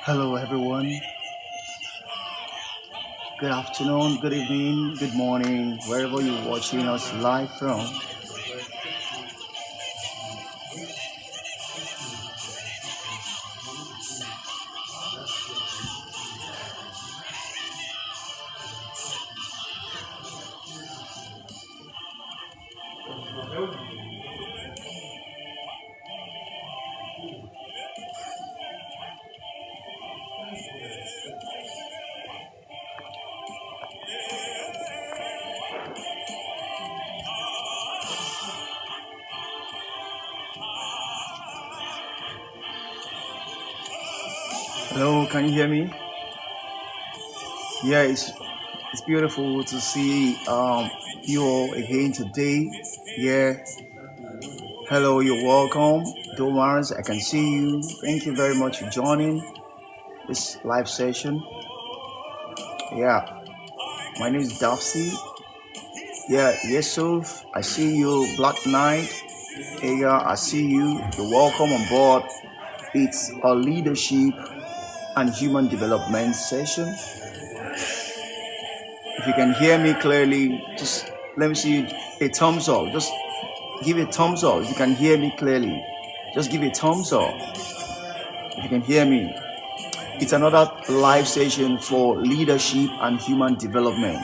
Hello, everyone. Good afternoon, good evening, good morning, wherever you're watching us live from. Hello, can you hear me? Yeah, it's beautiful to see you all again today. Yeah, hello, you're welcome. Domars, I can see you. Thank you very much for joining this live session. Yeah, my name is Darcy. Yeah, Yusuf, I see you. Black Knight, yeah, I see you. You're welcome on board. It's a leadership and human development session. If you can hear me clearly, just let me see a thumbs up. Just give a thumbs up. If you can hear me clearly, just give a thumbs up. If you can hear me, it's another live session for leadership and human development.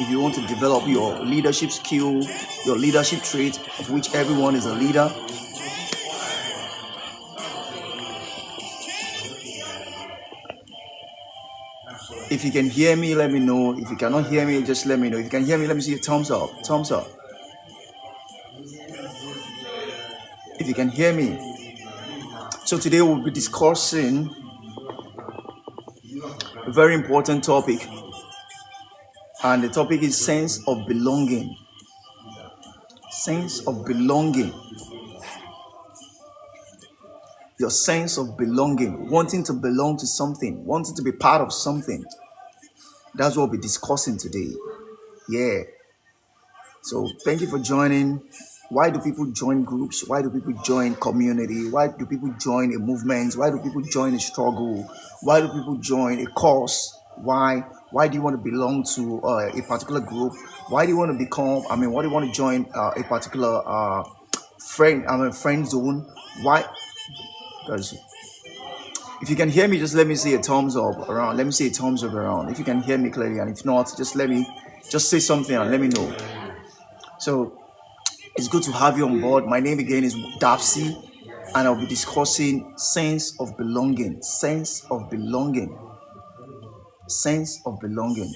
If you want to develop your leadership skill, your leadership trait, of which everyone is a leader. If you can hear me, let me know. If you cannot hear me, just let me know. If you can hear me, let me see a thumbs up. Thumbs up. If you can hear me. So today we'll be discussing a very important topic. And the topic is sense of belonging. Sense of belonging. Your sense of belonging. Wanting to belong to something. Wanting to be part of something. That's what we'll be discussing today. Yeah. So thank you for joining. Why do people join groups? Why do people join community? Why do people join a movement? Why do people join a struggle? Why do people join a cause? Why do you want to belong to a particular group? Why do you want to become, why do you want to join a particular friend zone? Why? Because if you can hear me, just let me see a thumbs up around. Let me see a thumbs up around. If you can hear me clearly, and if not, just say something and let me know. So it's good to have you on board. My name again is Dapsy, and I'll be discussing sense of belonging. Sense of belonging. Sense of belonging.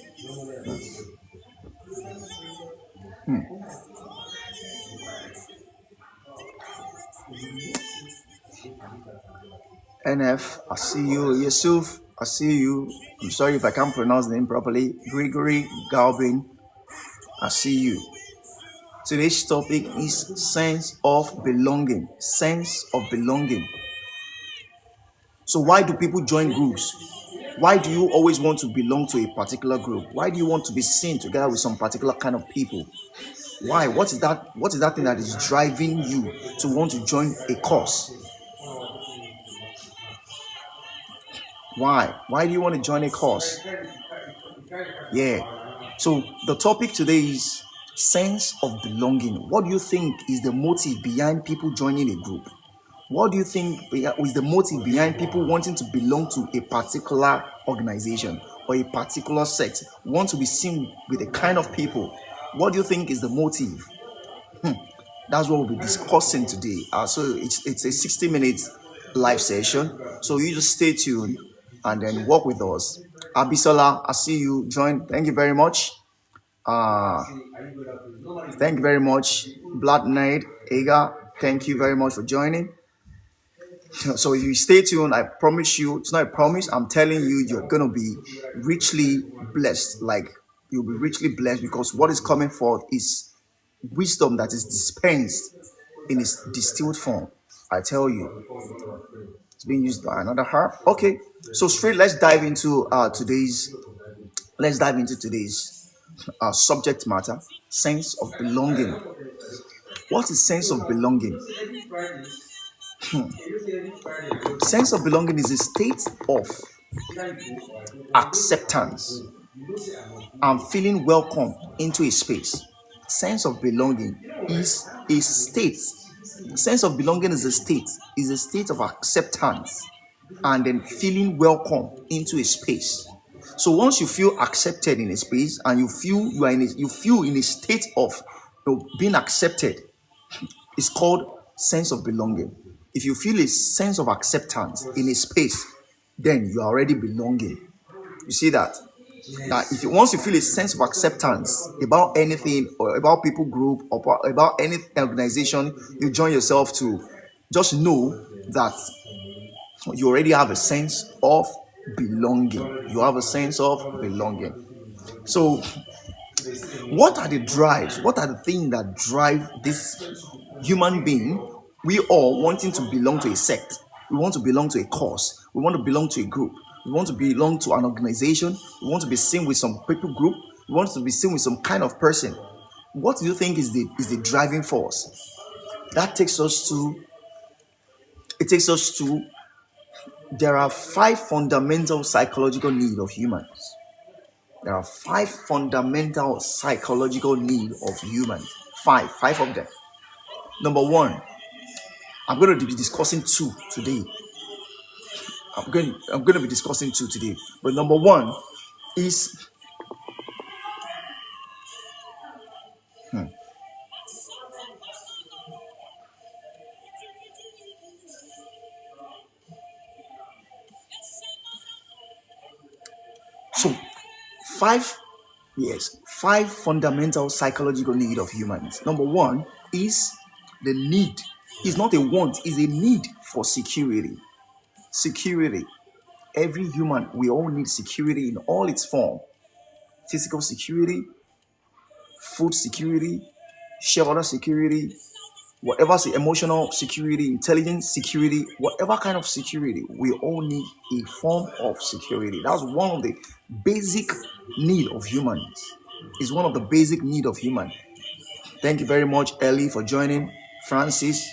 NF, I see you. Yusuf, I see you. I'm sorry if I can't pronounce the name properly. Gregory Galvin, I see you. Today's topic is sense of belonging. Sense of belonging. So why do people join groups? Why do you always want to belong to a particular group? Why do you want to be seen together with some particular kind of people? Why? What is that thing that is driving you to want to join a cause? Why? Why do you want to join a cause? Yeah. So the topic today is sense of belonging. What do you think is the motive behind people joining a group? What do you think is the motive behind people wanting to belong to a particular organization or a particular sect? Want to be seen with a kind of people? What do you think is the motive? That's what we'll be discussing today. So it's a 60-minute live session. So you just stay tuned and then work with us. Abisola, I see you join. Thank you very much. Thank you very much. Blood Knight, Ega, thank you very much for joining. So if you stay tuned, I promise you, it's not a promise, I'm telling you, you're going to be richly blessed. Like, you'll be richly blessed because what is coming forth is wisdom that is dispensed in its distilled form. I tell you, it's being used by another harp. Okay, so let's dive into today's subject matter: sense of belonging. What is sense of belonging? Sense of belonging is a state of acceptance, and feeling welcome into a space. Sense of belonging is a state. Sense of belonging is a state of acceptance and then feeling welcome into a space. So once you feel accepted in a space and you feel in a state of being accepted, it's called sense of belonging. If you feel a sense of acceptance in a space, then you are already belonging. You see that? That if you once you feel a sense of acceptance about anything or about people group or about any organization you join yourself to, just know that you already have a sense of belonging. You have a sense of belonging. So, what are the drives? What are the things that drive this human being? We all wanting to belong to a sect. We want to belong to a cause. We want to belong to a group. We want to belong to an organization. We want to be seen with some people group. We want to be seen with some kind of person. What do you think is the driving force? That takes us to there are 5 fundamental psychological needs of humans. There are 5 fundamental psychological needs of humans. Five of them. Number 1, I'm going to be discussing 2 today. I'm going to be discussing 2 today. But number 1 is so 5 fundamental psychological needs of humans. Number 1 is the need. It's not a want, it's a need for security. Security. Every human, we all need security in all its form. Physical security, food security, shelter security, whatever, emotional security, intelligence security, whatever kind of security, we all need a form of security. That's one of the basic need of humans. It's one of the basic need of human. Thank you very much, Ellie, for joining. Francis,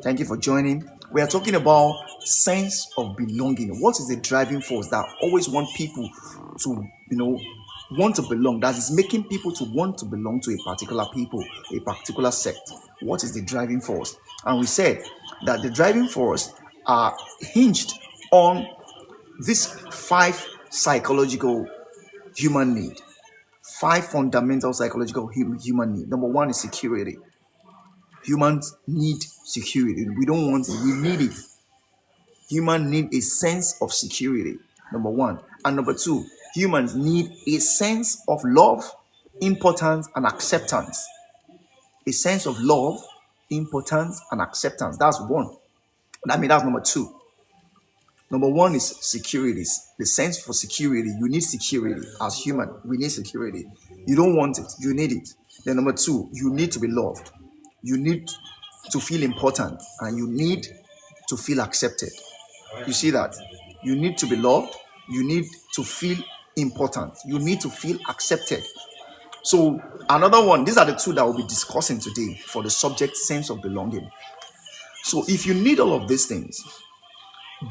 thank you for joining. We are talking about sense of belonging. What is the driving force that always want people to, want to belong? That is making people to want to belong to a particular people, a particular sect. What is the driving force? And we said that the driving force are hinged on these 5 psychological human need. 5 fundamental psychological human need. Number 1 is security. Humans need security. We don't want it, we need it. Humans need a sense of security, number 1. And number 2, humans need a sense of love, importance, and acceptance. A sense of love, importance, and acceptance. That's 1. That's number 2. Number 1 is security. The sense for security. You need security. As human, we need security. You don't want it, you need it. Then number 2, you need to be loved. You need to feel important, and you need to feel accepted. You see that? You need to be loved. You need to feel important. You need to feel accepted. So another one, these are the 2 that we'll be discussing today for the subject sense of belonging. So if you need all of these things,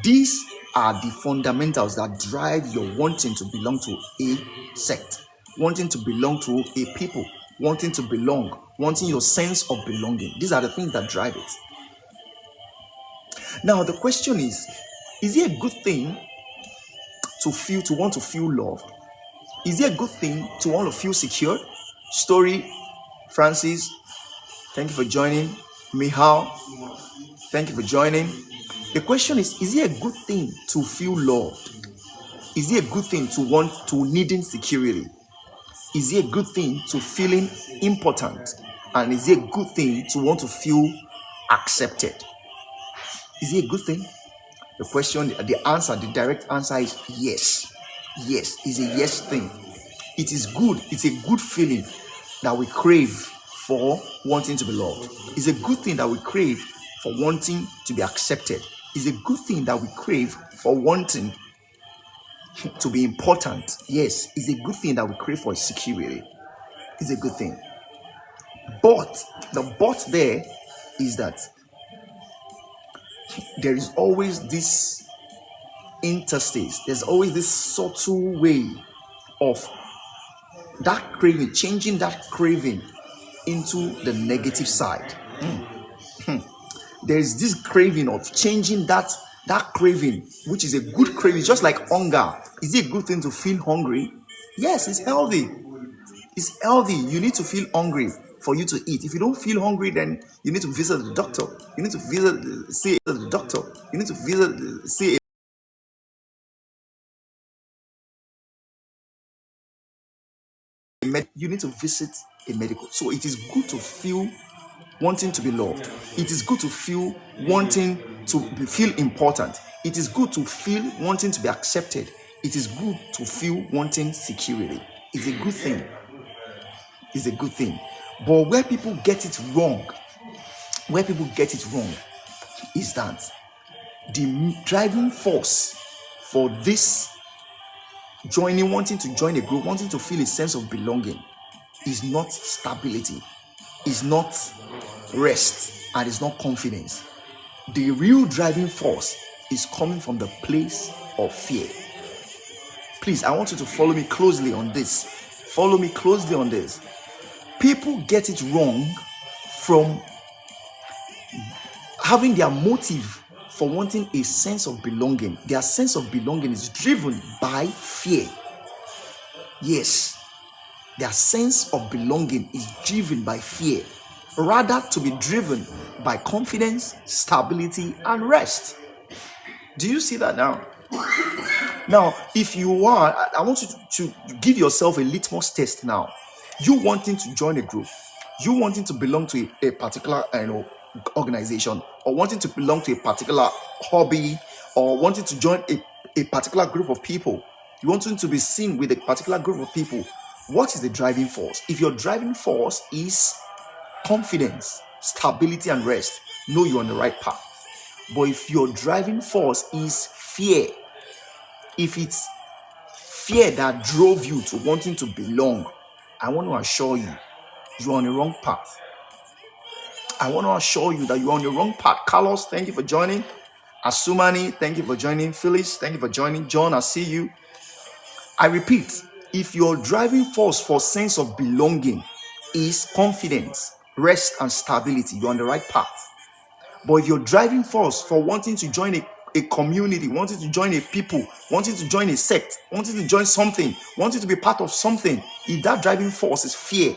these are the fundamentals that drive your wanting to belong to a sect, wanting to belong to a people, wanting to belong, wanting your sense of belonging. These are the things that drive it. Now the question is it a good thing to want to feel loved? Is it a good thing to want to feel secure? Story, Francis, thank you for joining. Mihal, thank you for joining. The question is it a good thing to feel loved? Is it a good thing to needing security? Is it a good thing to feeling important? And is it a good thing to want to feel accepted? Is it a good thing? The question, the direct answer is yes. Yes, it's a yes thing. It is good. It's a good feeling that we crave for wanting to be loved. It's a good thing that we crave for wanting to be accepted. It's a good thing that we crave for wanting to be important. Yes, it's a good thing that we crave for security. It's a good thing. But the but there is that there is always this interstates. There's always this subtle way of that craving, changing that craving into the negative side. There is this craving of changing that craving, which is a good craving, just like hunger. Is it a good thing to feel hungry? Yes, it's healthy. It's healthy. You need to feel hungry for you to eat. If you don't feel hungry, then you need to visit the doctor. You need to see the doctor. You need to see you need to visit a medical. So it is good to feel wanting to be loved. It is good to feel wanting to feel important. It is good to feel wanting to be accepted. It is good to feel wanting security. It's a good thing. It's a good thing. But where people get it wrong is that the driving force for this wanting to join a group, wanting to feel a sense of belonging, is not stability, is not rest, and is not confidence. The real driving force is coming from the place of fear. Please, I want you to follow me closely on this. Follow me closely on this. People get it wrong from having their motive for wanting a sense of belonging. Their sense of belonging is driven by fear. Yes, their sense of belonging is driven by fear, rather to be driven by confidence, stability, and rest. Do you see that now? Now, if you are, I want you to give yourself a litmus test now. You wanting to join a group, you wanting to belong to a particular organization, or wanting to belong to a particular hobby, or wanting to join a particular group of people, you wanting to be seen with a particular group of people. What is the driving force? If your driving force is confidence, stability, and rest, know you're on the right path. But if your driving force is fear, if it's fear that drove you to wanting to belong, I want to assure you, you're on the wrong path. I want to assure you that you're on the wrong path. Carlos, thank you for joining. Asumani, thank you for joining. Phyllis, thank you for joining. John, I see you. I repeat, if your driving force for sense of belonging is confidence, rest, and stability, you're on the right path. But if your driving force for wanting to join a community, wanting to join a people, wanting to join a sect, wanting to join something, wanting to be part of something, if that driving force is fear,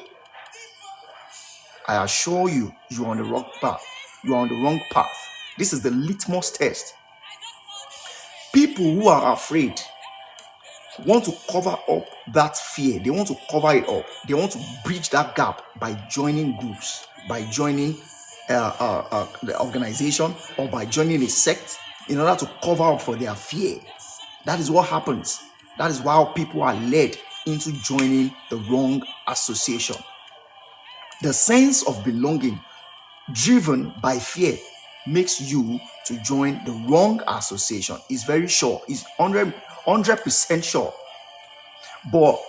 I assure you, you're on the wrong path. You're on the wrong path. This is the litmus test. People who are afraid want to cover up that fear. They want to cover it up. They want to bridge that gap by joining groups, by joining the organization, or by joining a sect in order to cover up for their fear. That is what happens. That is why people are led into joining the wrong association. The sense of belonging driven by fear makes you to join the wrong association. It's very sure. It's 100% sure. But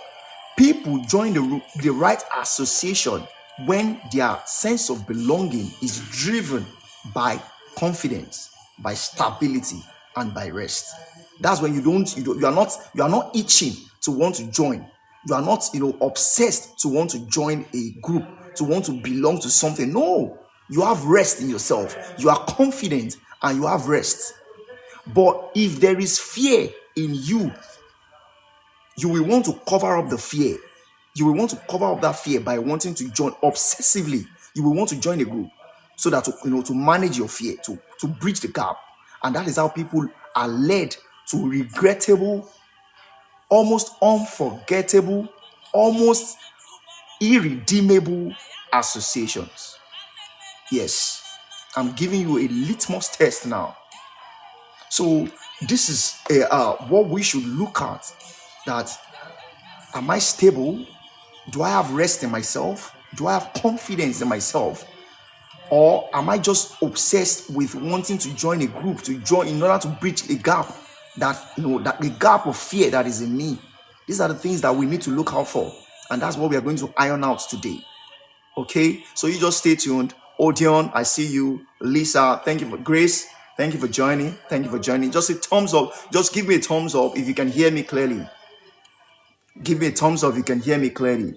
people join the right association when their sense of belonging is driven by confidence, by stability, and by rest. That's when you are not itching to want to join. You are not obsessed to want to join a group, to want to belong to something. No, you have rest in yourself. You are confident and you have rest. But if there is fear in you, you will want to cover up the fear. You will want to cover up that fear by wanting to join obsessively. You will want to join a group so that to manage your fear, to bridge the gap. And that is how people are led to regrettable, almost unforgettable, almost irredeemable associations. Yes, I'm giving you a litmus test now. So this is what we should look at. That, am I stable? Do I have rest in myself? Do I have confidence in myself? Or am I just obsessed with wanting to join a group, to join in order to bridge a gap, that the gap of fear that is in me? These are the things that we need to look out for, and that's what we are going to iron out today. Okay, so you just stay tuned. Odeon, I see you. Lisa, thank you for Grace. Thank you for joining. Thank you for joining. Just a thumbs up. Just give me a thumbs up if you can hear me clearly. Give me a thumbs up if you can hear me clearly.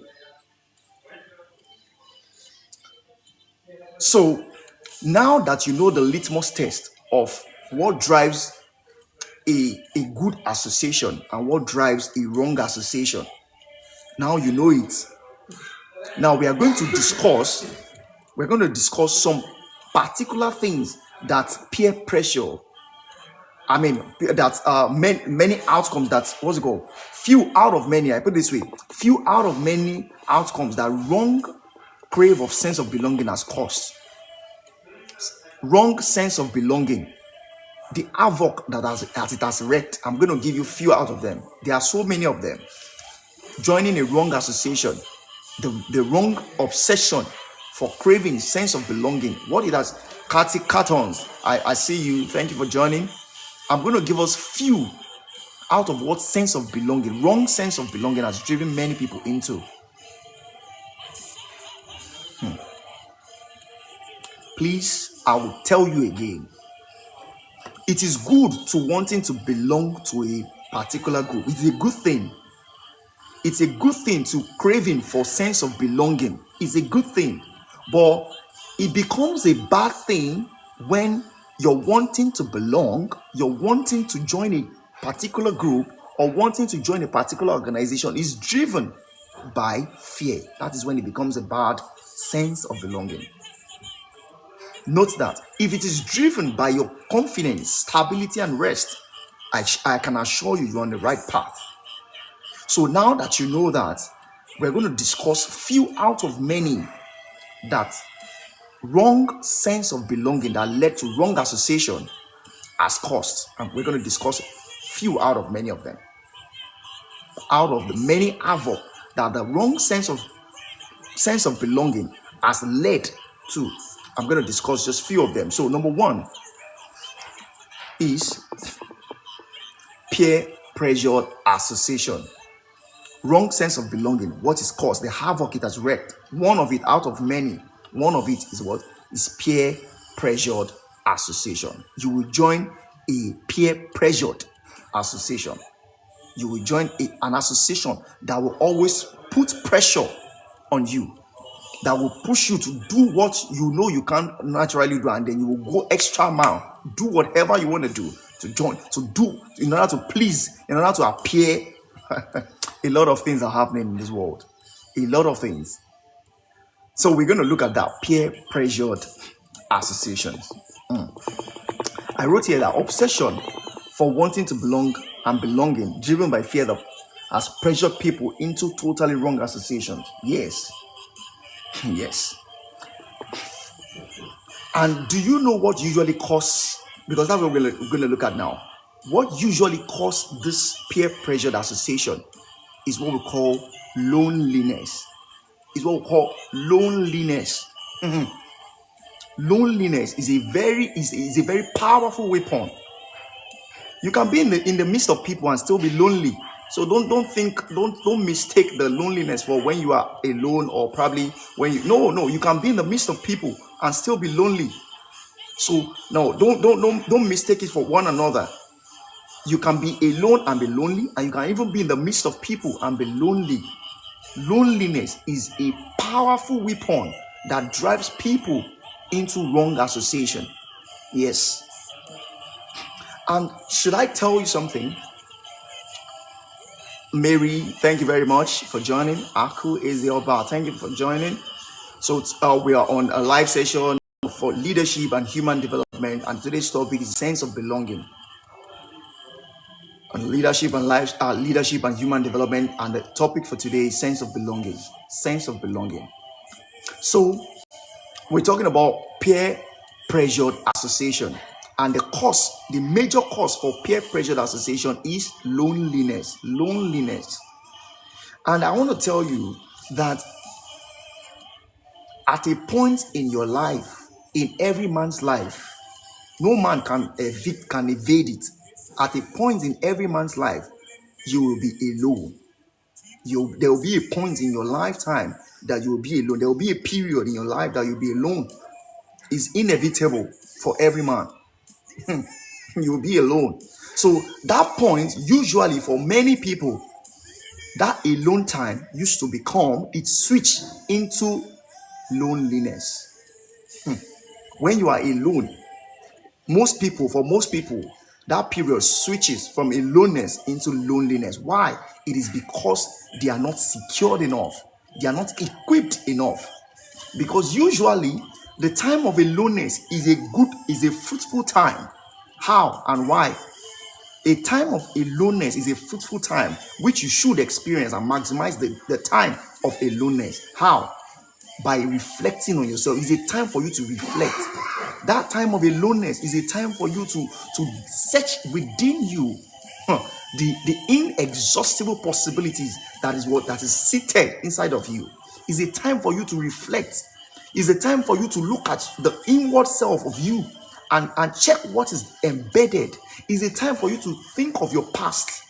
So now that you know the litmus test of what drives a good association and what drives a wrong association, now you know it. Now we're going to discuss some particular things that peer pressure, many outcomes that, what's it called? Few out of many, I put it this way, few out of many outcomes that wrong crave of sense of belonging has caused. Wrong sense of belonging, the havoc that it has wreaked. I'm going to give you few out of them. There are so many of them. Joining a wrong association, the wrong obsession for craving sense of belonging, what it has. Kati Cartons, I see you. Thank you for joining. I'm going to give us few out of what sense of belonging, wrong sense of belonging has driven many people into. Please, I will tell you again. It is good to wanting to belong to a particular group. It's a good thing. It's a good thing to craving for sense of belonging. It's a good thing. But it becomes a bad thing when you're wanting to belong, you're wanting to join a particular group or wanting to join a particular organization is driven by fear. That is when it becomes a bad sense of belonging. Note that if it is driven by your confidence, stability, and rest, I can assure you're on the right path. So now that you know that, we're going to discuss few out of many that wrong sense of belonging that led to wrong association has caused. And we're going to discuss few out of many of them. Out of the many havoc that the wrong sense of belonging has led to, I'm going to discuss just few of them. So number one is peer pressured association. Wrong sense of belonging, what is caused, the havoc it has wreaked. One of it out of many, one of it is what? Is peer pressured association. You will join a peer pressured association. You will join an association that will always put pressure on you, that will push you to do what you know you can't naturally do, and then you will go extra mile, do whatever you want to do to join, to do in order to please, in order to appear. A lot of things are happening in this world. A lot of things. So we're going to look at that peer pressured associations. I wrote here that obsession for wanting to belong and belonging, driven by fear, that has pressured people into totally wrong associations. Yes. Yes. And do you know what usually causes, because that's what we're going to look at now. What usually causes this peer pressured association is what we call loneliness. Is what we call loneliness. Loneliness is a very powerful weapon. You can be in the midst of people and still be lonely. So don't mistake the loneliness for when you are alone, or probably when you can be in the midst of people and still be lonely. So no, don't mistake it for one another. You can be alone and be lonely, and you can even be in the midst of people and be lonely. Loneliness is a powerful weapon that drives people into wrong association. Yes. And should I tell you something? Mary, thank you very much for joining. Aku Ezioba, thank you for joining. So we are on a live session for leadership and human development, and today's topic is sense of belonging. On leadership and human development, and the topic for today is sense of belonging. Sense of belonging. So we're talking about peer pressured association, and the major cause for peer pressured association is loneliness. Loneliness. And I want to tell you that at a point in your life, in every man's life, no man can evade it. At a point in every man's life, you will be alone. There will be a point in your lifetime that you will be alone. There will be a period in your life that you'll be alone. It's inevitable for every man. You'll be alone. So that point, usually for many people, that alone time used to become, it switched into loneliness. When you are alone, for most people, that period switches from aloneness into loneliness. Why? It is because they are not secured enough. They are not equipped enough. Because usually the time of aloneness is a fruitful time. How and why? A time of aloneness is a fruitful time which you should experience and maximize the time of aloneness. How? By reflecting on yourself. It's a time for you to reflect. That time of aloneness is a time for you to search within you the inexhaustible possibilities that is seated inside of you. It's a time for you to reflect. It's a time for you to look at the inward self of you and check what is embedded. It's a time for you to think of your past,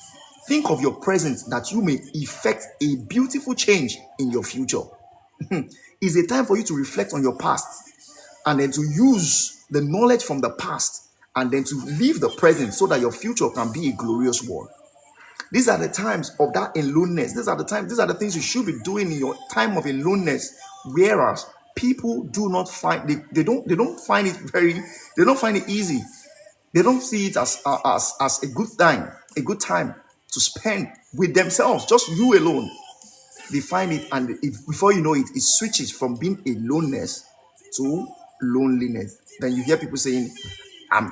think of your present, that you may effect a beautiful change in your future. It's a time for you to reflect on your past and then to use the knowledge from the past and then to live the present so that your future can be a glorious one. These are the times of that aloneness. These are the things you should be doing in your time of aloneness. Whereas people do not find they don't find it easy. They don't see it as a good time to spend with themselves, just you alone. They find it, and before you know it, it switches from being aloneness to loneliness. Then you hear people saying, I'm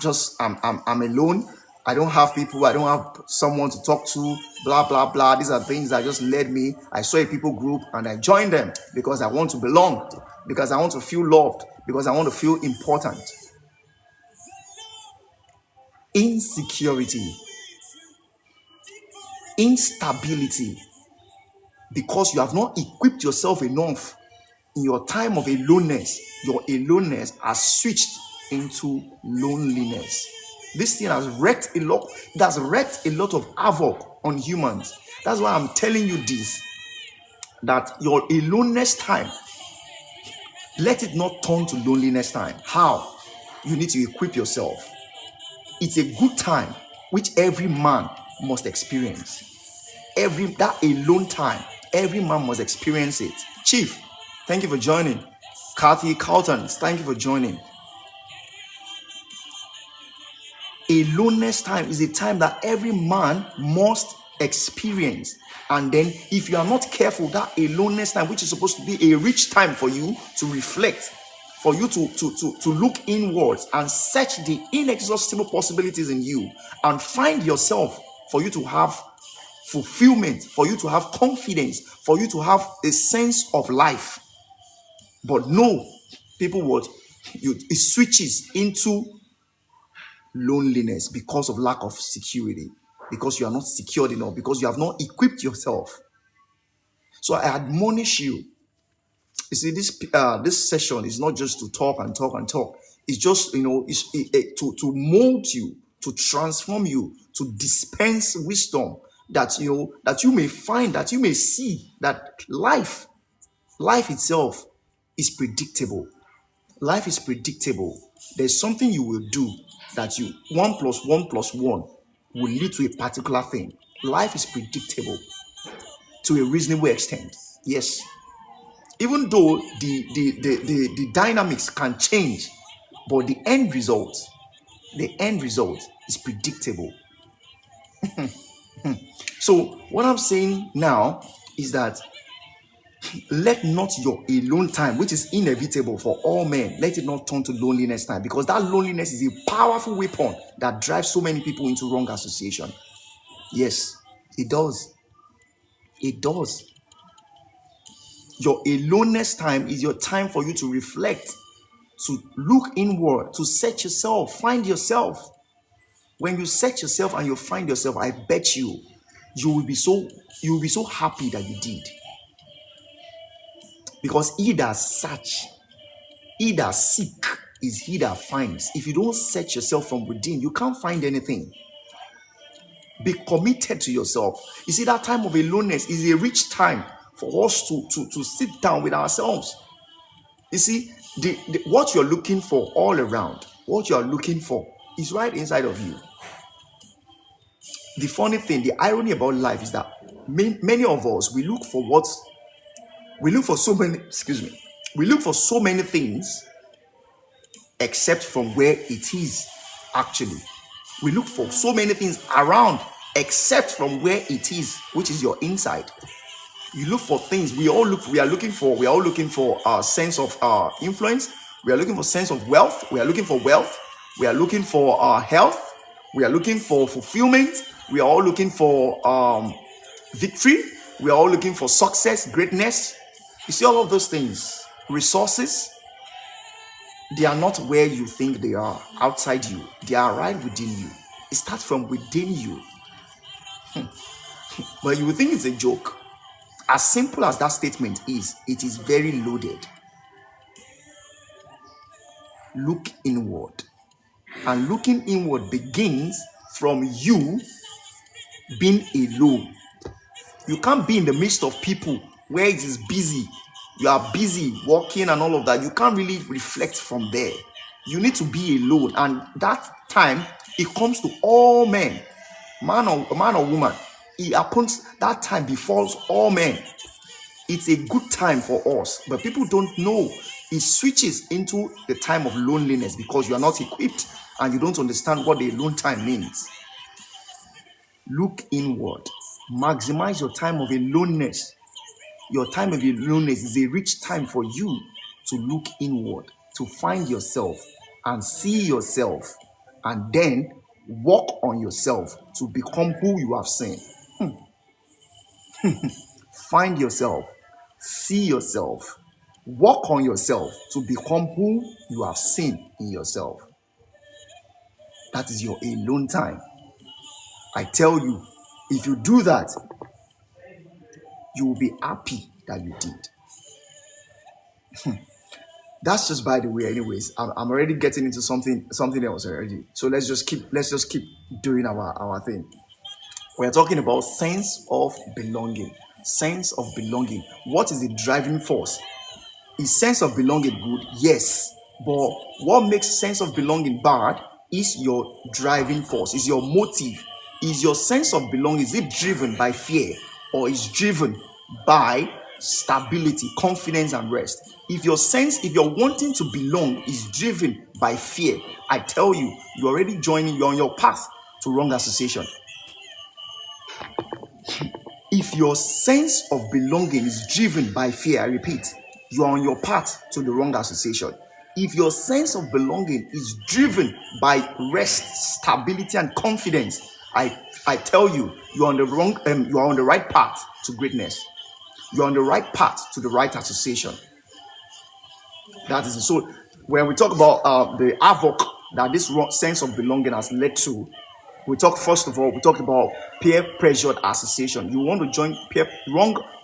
alone. I don't have people. I don't have someone to talk to. Blah, blah, blah. These are things that just led me. I saw a people group and I joined them because I want to belong, because I want to feel loved, because I want to feel important. Insecurity, instability, because you have not equipped yourself enough in your time of aloneness. Your aloneness has switched into loneliness. This thing has wreaked a lot. It has wreaked a lot of havoc on humans. That's why I'm telling you this, that your aloneness time, let it not turn to loneliness time. How? You need to equip yourself. It's a good time which every man must experience. That alone time, every man must experience it. Chief, thank you for joining. Kathy Carlton, thank you for joining. Aloneness time is a time that every man must experience. And then if you are not careful, that aloneness time, which is supposed to be a rich time for you to reflect, for you to look inwards and search the inexhaustible possibilities in you and find yourself, for you to have fulfillment, for you to have confidence, for you to have a sense of life. But no, it switches into loneliness because of lack of security, because you are not secured enough, because you have not equipped yourself. So I admonish you. You see, this session is not just to talk and talk and talk. It's just, to mold you, to transform you, to dispense wisdom, that you may find, that you may see that life itself is predictable. Life is predictable. There's something you will do that 1 + 1 + 1 will lead to a particular thing. Life is predictable to a reasonable extent. Yes. Even though the dynamics can change, but the end result is predictable. So what I'm saying now is that let not your alone time, which is inevitable for all men, let it not turn to loneliness time, because that loneliness is a powerful weapon that drives so many people into wrong association. Yes, it does. It does. Your aloneness time is your time for you to reflect, to look inward, to search yourself, find yourself. When you search yourself and you find yourself, I bet you will be so happy that you did. Because he that search, he that seek is he that finds. If you don't search yourself from within, you can't find anything. Be committed to yourself. You see, that time of aloneness is a rich time for us to sit down with ourselves. You see, what you're looking for all around, what you're looking for It's right inside of you. The funny thing, the irony about life is that many of us, we look for so many, excuse me, we look for so many things except from where it is actually. We look for so many things around except from where it is, which is your inside. You look for things. We are looking for a sense of influence. We are looking for sense of wealth. We are looking for wealth. We are looking for health. We are looking for fulfillment. We are all looking for victory. We are all looking for success, greatness. You see all of those things, resources, they are not where you think they are, outside you. They are right within you. It starts from within you. But you will think it's a joke. As simple as that statement is, it is very loaded. Look inward. And looking inward begins from you being alone. You can't be in the midst of people where it is busy. You are busy walking and all of that. You can't really reflect from there. You need to be alone. And that time, it comes to all men, man or woman. It happens, that time befalls all men. It's a good time for us, but people don't know. It switches into the time of loneliness because you are not equipped and you don't understand what the alone time means. Look inward. Maximize your time of aloneness. Your time of aloneness is a rich time for you to look inward, to find yourself and see yourself, and then work on yourself to become who you have seen. Find yourself, see yourself, work on yourself to become who you have seen in yourself. That is your alone time. I tell you, if you do that, you will be happy that you did. That's just by the way. Anyways, I'm already getting into something else already. So let's just keep doing our thing. We're talking about sense of belonging. Sense of belonging. What is the driving force? Is sense of belonging good? Yes. But what makes sense of belonging bad is your driving force, is your motive. Is your sense of belonging, is it driven by fear or is driven by stability, confidence, and rest? If your wanting to belong is driven by fear, I tell you, you're already you're on your path to wrong association. If your sense of belonging is driven by fear, I repeat, you are on your path to the wrong association. If your sense of belonging is driven by rest, stability, and confidence, I tell you, you are on the right path to greatness. You are on the right path to the right association. That is it. So when we talk about the havoc that this sense of belonging has led to, we talked about peer pressured association. You want to join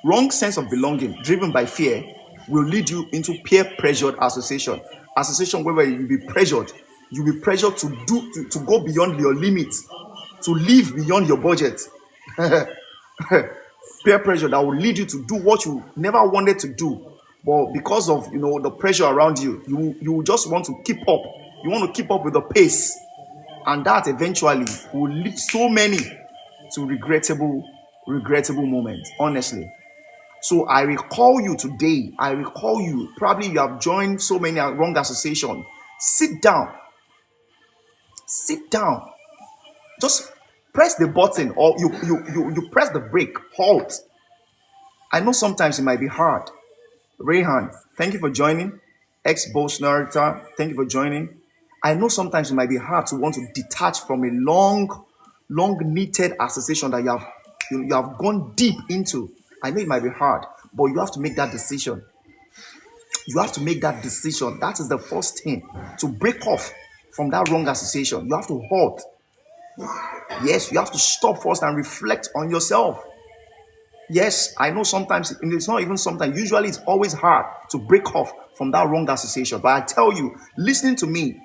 wrong sense of belonging driven by fear will lead you into peer pressured association. Association where you'll be pressured to go beyond your limits, to live beyond your budget. Peer pressure that will lead you to do what you never wanted to do, but because of the pressure around you, you just want to keep up. You want to keep up with the pace, and that eventually will lead so many to regrettable moments, honestly. So I recall you today. Probably you have joined so many wrong associations. Sit down. Just press the button, or you press the brake. Halt. I know sometimes it might be hard. Rayhan, thank you for joining. Ex-boss narrator, thank you for joining. I know sometimes it might be hard to want to detach from a long knitted association that you have gone deep into. I know it might be hard, but you have to make that decision. That is the first thing, to break off from that wrong association. You have to halt. Yes, you have to stop first and reflect on yourself. Yes, I know sometimes, and it's not even sometimes, usually it's always hard to break off from that wrong association. But I tell you, listening to me,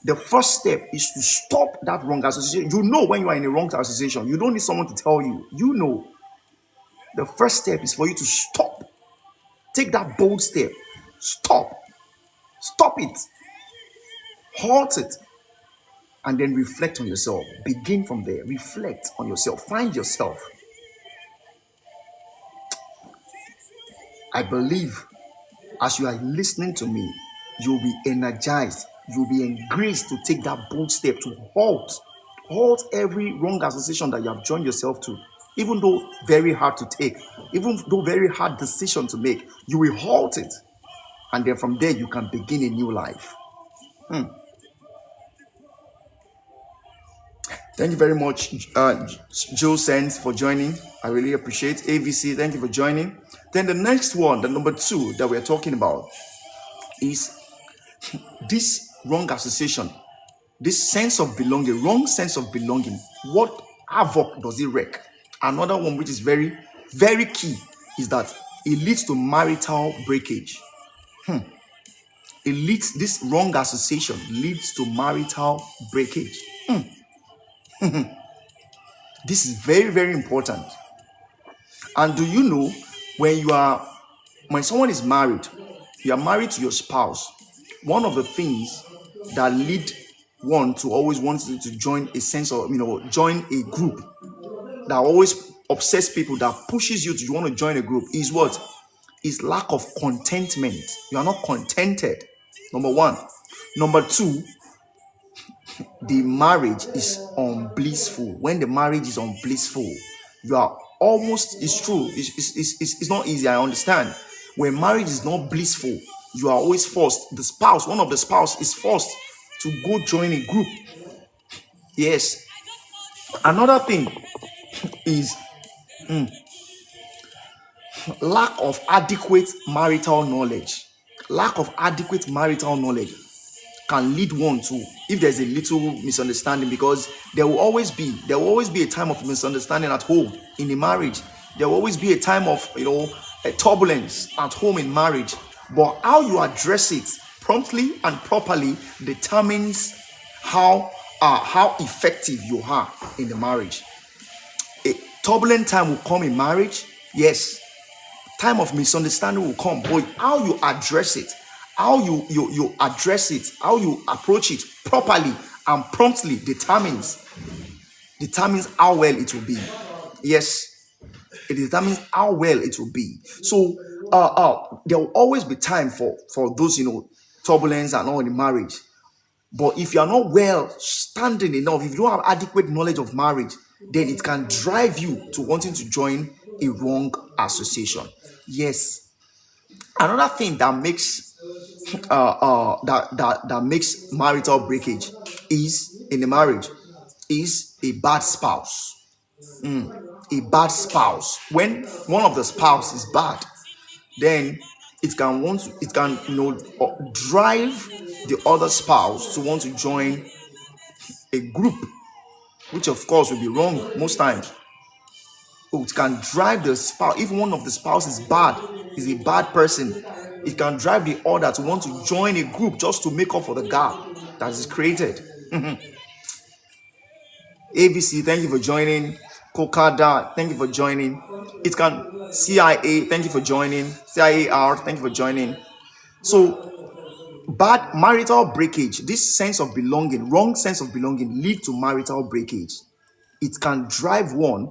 the first step is to stop that wrong association. You know when you are in a wrong association. You don't need someone to tell you. You know. The first step is for you to stop. Take that bold step. Stop. Stop it. Halt it. and then reflect on yourself. Begin from there. Reflect on yourself. Find yourself. I believe as you are listening to me, you'll be energized. You'll be encouraged to take that bold step to halt every wrong association that you have joined yourself to. Even though very hard to take, even though very hard decision to make, you will halt it. And then from there, you can begin a new life. Thank you very much, Joe Sands, for joining. I really appreciate AVC. Thank you for joining. Then the next one, the number 2 that we're talking about, is this wrong association, this sense of belonging, wrong sense of belonging. What havoc does it wreak? Another one which is very, very key is that it leads to marital breakage. This wrong association leads to marital breakage. This is very, very important. And do you know, when someone is married, you are married to your spouse, one of the things that lead one to always want to join a sense of, join a group, that always obsess people, that pushes you to want to join a group, is what? Is lack of contentment. You are not contented. Number 1. Number 2, the marriage is unblissful. When the marriage is unblissful, you are almost, it's true, it's not easy, I understand. When marriage is not blissful, you are always forced. One of the spouse is forced to go join a group. Yes. Another thing is lack of adequate marital knowledge. Lack of adequate marital knowledge can lead one to, if there's a little misunderstanding, because there will always be a time of misunderstanding at home in a marriage. There will always be a time of a turbulence at home in marriage. But how you address it promptly and properly determines how effective you are in the marriage. A turbulent time will come in marriage, yes. Time of misunderstanding will come, but how you address it, how you address it, how you approach it properly and promptly determines how well it will be. Yes, it determines how well it will be. So there will always be time for those turbulence and all in marriage. But if you are not well standing enough, if you don't have adequate knowledge of marriage, then it can drive you to wanting to join a wrong association. Yes. Another thing that makes that makes marital breakage in the marriage is a bad spouse. A bad spouse. When one of the spouse is bad, then it can drive the other spouse to want to join a group, which of course will be wrong most times. It can drive the spouse, if one of the spouse is bad, is a bad person, it can drive the other to want to join a group just to make up for the gap that is created. AVC, thank you for joining. Kokada, thank you for joining. It can CIA, thank you for joining. CIAR, thank you for joining. So bad marital breakage, this sense of belonging, wrong sense of belonging, lead to marital breakage. It can drive one.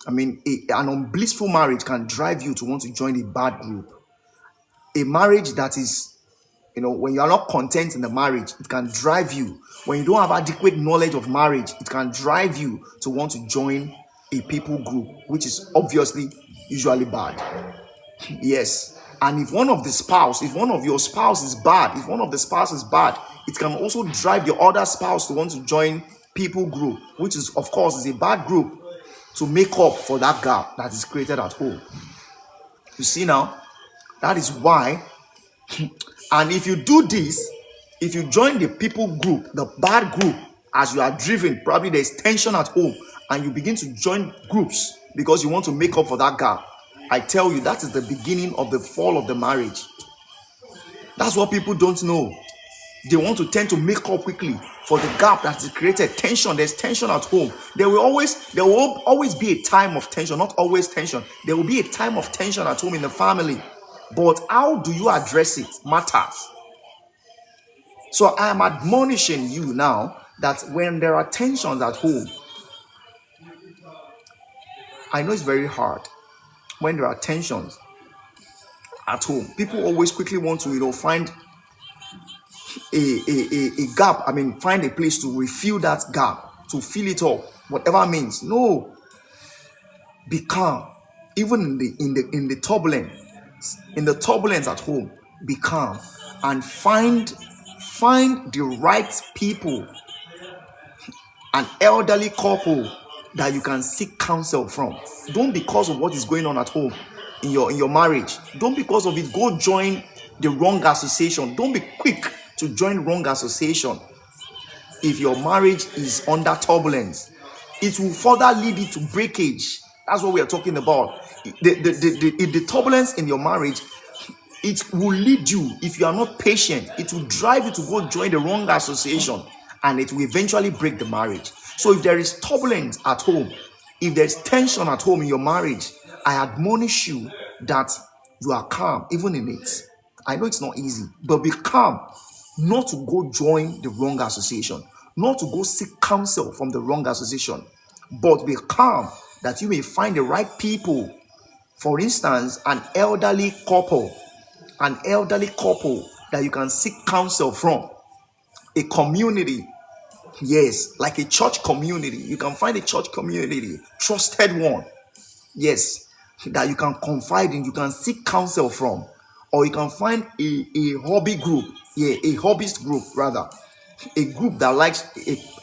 An unblissful marriage can drive you to want to join a bad group. A marriage that is, when you are not content in the marriage, it can drive you. When you don't have adequate knowledge of marriage, it can drive you to want to join a people group, which is obviously usually bad. Yes. And if one of your spouse is bad, it can also drive the other spouse to want to join people group, which is, of course, is a bad group, to make up for that gap that is created at home. You see now, that is why. And if you do this, if you join the people group, the bad group, as you are driven, probably there's tension at home, and you begin to join groups because you want to make up for that gap, I tell you, that is the beginning of the fall of the marriage. That's what people don't know. They want to tend to make up quickly for the gap that is created. Tension, there's tension at home. There will always be a time of tension, not always tension. There will be a time of tension at home in the family. But how do you address it matters. So I am admonishing you now that when there are tensions at home, I know it's very hard. When there are tensions at home, people always quickly want to, find a gap. I mean, find a place to refill that gap, to fill it up, whatever means. No, be calm. Even in the turbulence at home, be calm and find the right people, an elderly couple that you can seek counsel from. Don't, because of what is going on at home in your marriage, don't because of it go join the wrong association. Don't be quick to join wrong association. If your marriage is under turbulence, it will further lead it to breakage. That's what we are talking about. The turbulence in your marriage, it will lead you, if you are not patient, it will drive you to go join the wrong association, and it will eventually break the marriage. So if there is turbulence at home, if there's tension at home in your marriage, I admonish you that you are calm even in it. I know it's not easy, but be calm, not to go join the wrong association, not to go seek counsel from the wrong association, but be calm that you may find the right people. For instance, an elderly couple that you can seek counsel from, a community. Yes, like a church community. You can find a church community, trusted one. Yes, that you can confide in, you can seek counsel from. Or you can find a hobby group. Yeah, a hobbyist group rather. A group that likes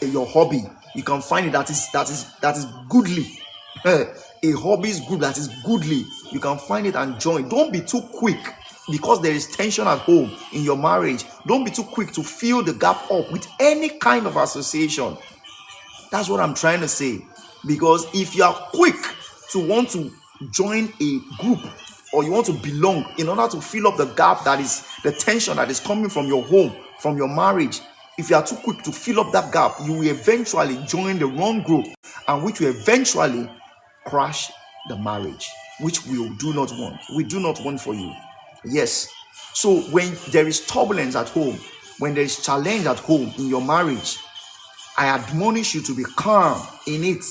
your hobby. You can find it that is goodly. A hobbyist group that is goodly. You can find it and join. Don't be too quick, because there is tension at home in your marriage. Don't be too quick to fill the gap up with any kind of association. That's what I'm trying to say. Because if you are quick to want to join a group, or you want to belong in order to fill up the gap, that is the tension that is coming from your home, from your marriage, if you are too quick to fill up that gap, you will eventually join the wrong group, and which will eventually crash the marriage, which we do not want. We do not want for you. Yes. So when there is turbulence at home, when there is challenge at home in your marriage, I admonish you to be calm in it.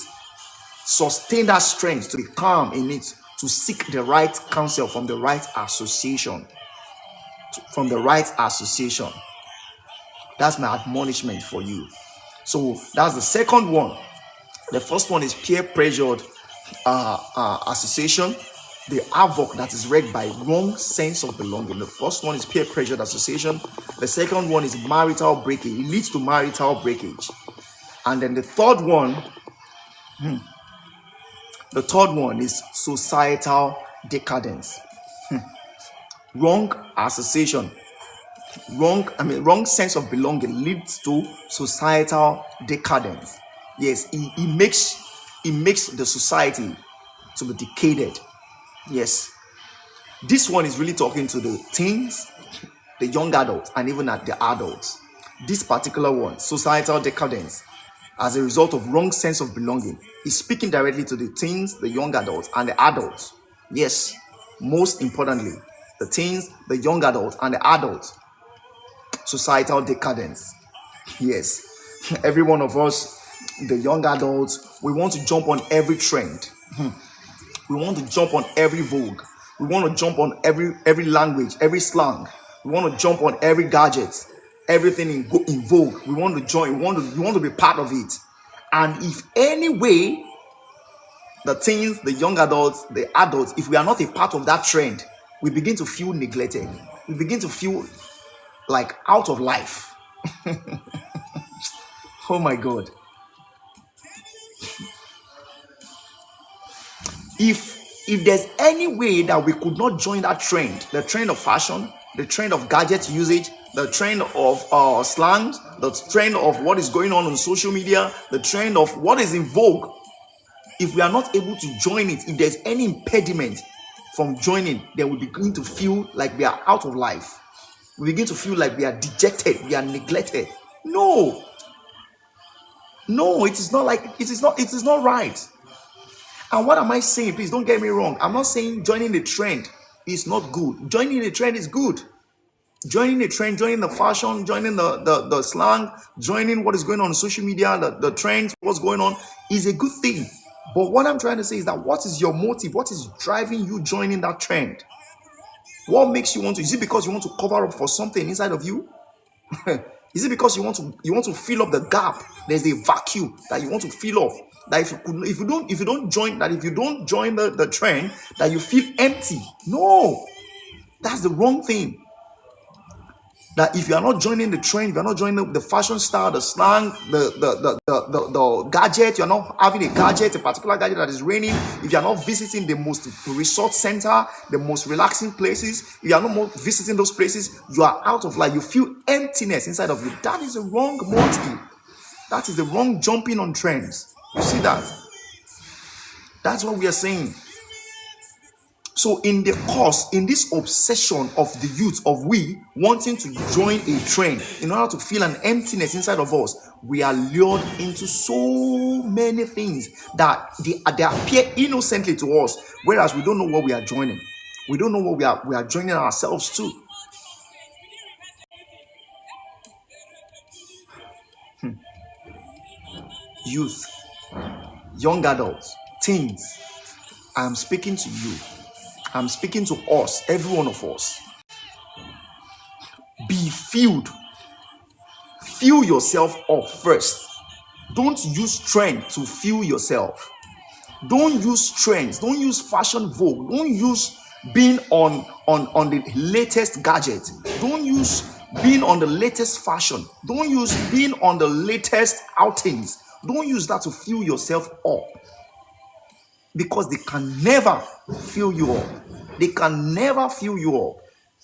Sustain that strength to be calm in it, to seek the right counsel from the right association. That's my admonishment for you. So that's the second one. The first one is peer pressured association, the havoc that is wreaked by wrong sense of belonging. The first one is peer pressured association. The second one is marital breakage. It leads to marital breakage. And then the third one is societal decadence. Wrong association, wrong sense of belonging leads to societal decadence. Yes, it makes the society to be decayed. Yes, this one is really talking to the teens, the young adults, and even at the adults. This particular one, societal decadence, as a result of wrong sense of belonging, is speaking directly to the teens, the young adults, and the adults. Yes, most importantly, the teens, the young adults, and the adults. Societal decadence. Yes, every one of us, the young adults, we want to jump on every trend. We want to jump on every vogue. We want to jump on every language, every slang. We want to jump on every gadget, everything in vogue. We want to join. We want to be part of it. And if any way, the teens, the young adults, the adults, if we are not a part of that trend, we begin to feel neglected. We begin to feel like out of life. Oh my God. If there's any way that we could not join that trend, the trend of fashion, the trend of gadget usage, the trend of slangs, the trend of what is going on social media, the trend of what is in vogue, if we are not able to join it, if there's any impediment from joining, then we begin to feel like we are out of life. We begin to feel like we are dejected, we are neglected. No, it is not right. And what am I saying? Please don't get me wrong. I'm not saying joining the trend is not good. Joining the trend is good. Joining the trend, joining the fashion, joining the slang, joining what is going on social media, the trends, what's going on is a good thing. But what I'm trying to say is that what is your motive? What is driving you joining that trend? What makes you want to? Is it because you want to cover up for something inside of you? Is it because you want to fill up the gap? There's a vacuum that you want to fill up. That if you don't join the trend, that you feel empty. No, that's the wrong thing. That if you are not joining the trend, if you are not joining the fashion style, the slang, the gadget, you're not having a particular gadget that is raining, if you are not visiting the most resort center, the most relaxing places, if you are not more visiting those places, you are out of life. You feel emptiness inside of you. That is the wrong motive. That is the wrong jumping on trends. You see that? That's what we are saying. So in this obsession of the youth, of we wanting to join a trend in order to feel an emptiness inside of us, we are lured into so many things that they appear innocently to us, whereas we don't know what we are joining. We don't know what we are joining ourselves to. Youth, young adults, teens, I am speaking to you. I'm speaking to us, every one of us. Be filled. Fill yourself up first. Don't use trend to fill yourself. Don't use trends. Don't use fashion vogue. Don't use being on the latest gadget. Don't use being on the latest fashion. Don't use being on the latest outings. Don't use that to fill yourself up. Because they can never fill you up. They can never fill you up.